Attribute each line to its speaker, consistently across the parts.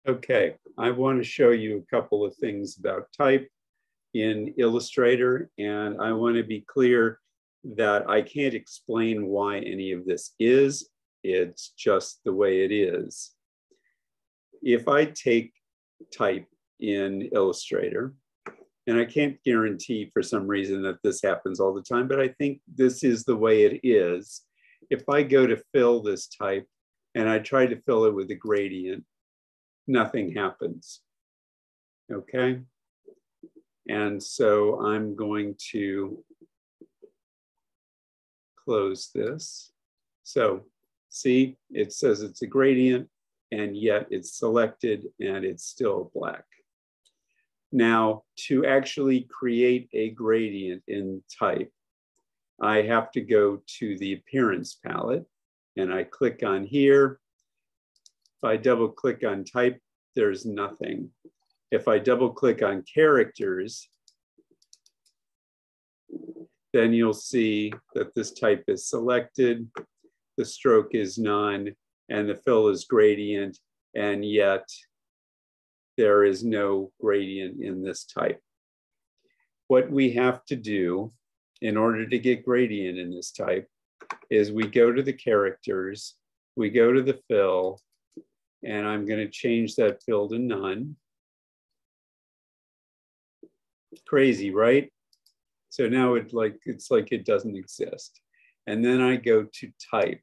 Speaker 1: Okay, I want to show you a couple of things about type in Illustrator, and I want to be clear that I can't explain why any of this is. It's just the way it is. If I take type in Illustrator, and I can't guarantee for some reason that this happens all the time, but I think this is the way it is. If I go to fill this type and I try to fill it with a gradient, nothing happens, okay? And so I'm going to close this. So see, it says it's a gradient, and yet it's selected and it's still black. Now, to actually create a gradient in type, I have to go to the appearance palette, and I click on here. If I double click on type, there's nothing. If I double click on characters, then you'll see that this type is selected, the stroke is none, and the fill is gradient, and yet there is no gradient in this type. What we have to do in order to get gradient in this type is we go to the characters, we go to the fill, and I'm going to change that fill to none. Crazy, right? So now it's like it doesn't exist. And then I go to type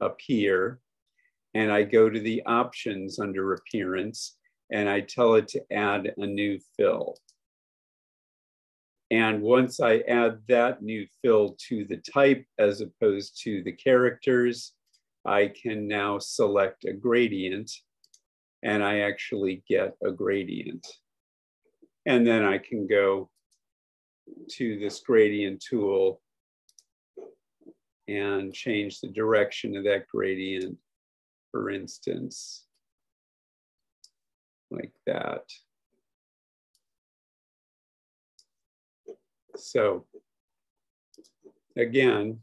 Speaker 1: up here, and I go to the options under appearance, and I tell it to add a new fill. And once I add that new fill to the type as opposed to the characters, I can now select a gradient, and I actually get a gradient. And then I can go to this gradient tool and change the direction of that gradient, for instance, like that. So again,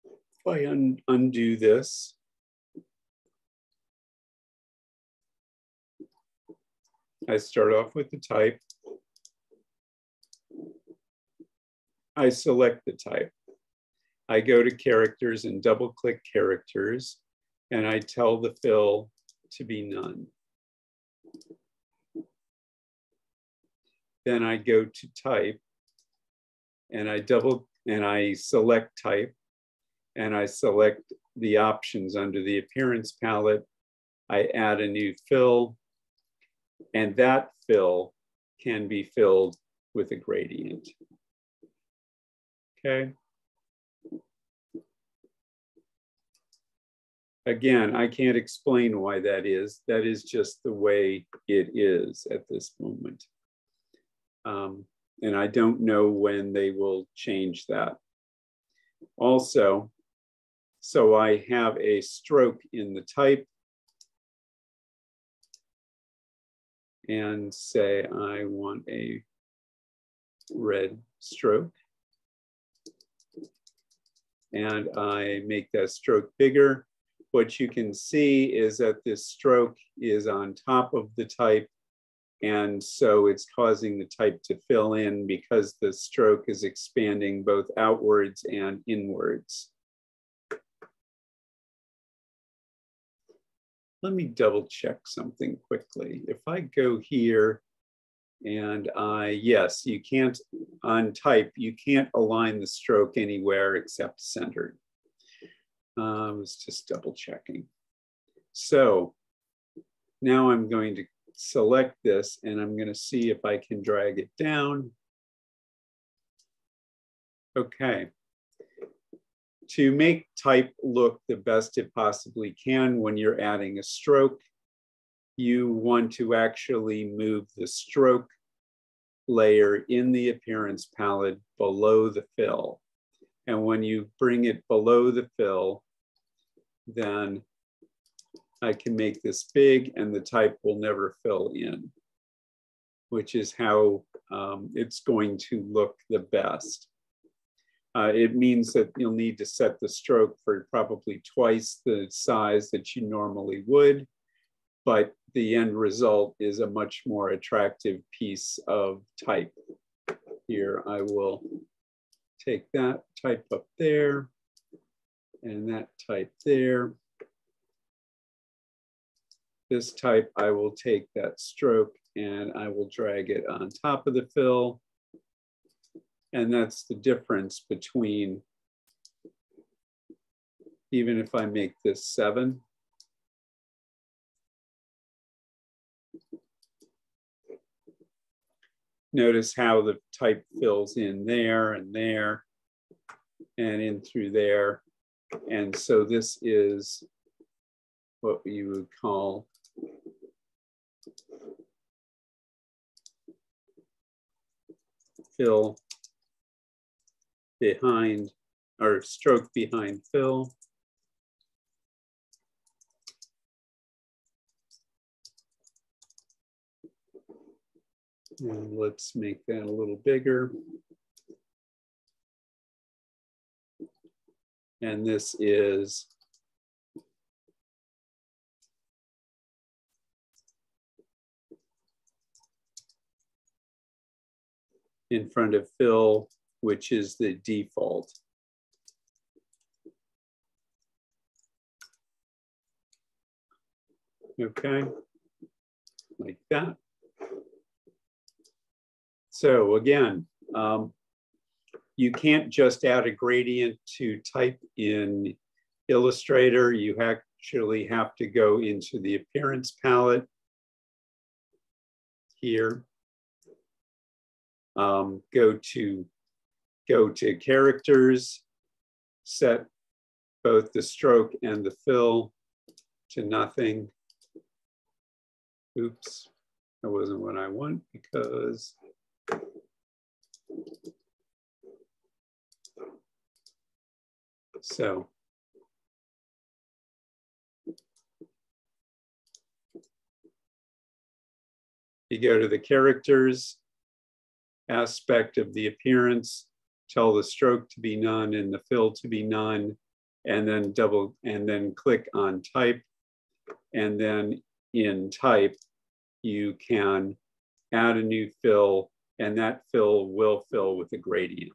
Speaker 1: if I undo this, I start off with the type. I select the type. I go to characters and double click characters, and I tell the fill to be none. Then I go to type, and I select type, and I select the options under the appearance palette. I add a new fill, and that fill can be filled with a gradient. Okay. Again, I can't explain why that is. That is just the way it is at this moment. And I don't know when they will change that. Also, so I have a stroke in the type, and say I want a red stroke. And I make that stroke bigger. What you can see is that this stroke is on top of the type, and so it's causing the type to fill in because the stroke is expanding both outwards and inwards. Let me double check something quickly. If I go here and yes, you can't, on type, you can't align the stroke anywhere except centered. I was just double checking. So now I'm going to select this, and I'm going to see if I can drag it down. Okay. To make type look the best it possibly can when you're adding a stroke, you want to actually move the stroke layer in the appearance palette below the fill. And when you bring it below the fill, then I can make this big and the type will never fill in, which is how it's going to look the best. It means that you'll need to set the stroke for probably twice the size that you normally would. but the end result is a much more attractive piece of type. Here, I will take that type up there and that type there. This type, I will take that stroke and I will drag it on top of the fill. And that's the difference between, even if I make this 7, notice how the type fills in there and in through there. And so this is what you would call fill behind, or stroke behind fill. And let's make that a little bigger. And this is in front of fill, which is the default. Okay, like that. So again, you can't just add a gradient to type in Illustrator. You actually have to go into the appearance palette here. Go to characters, set both the stroke and the fill to nothing. Oops, that wasn't what I want because so you go to the characters aspect of the appearance, tell the stroke to be none and the fill to be none, and then click on type. And then in type, you can add a new fill, and that fill will fill with a gradient.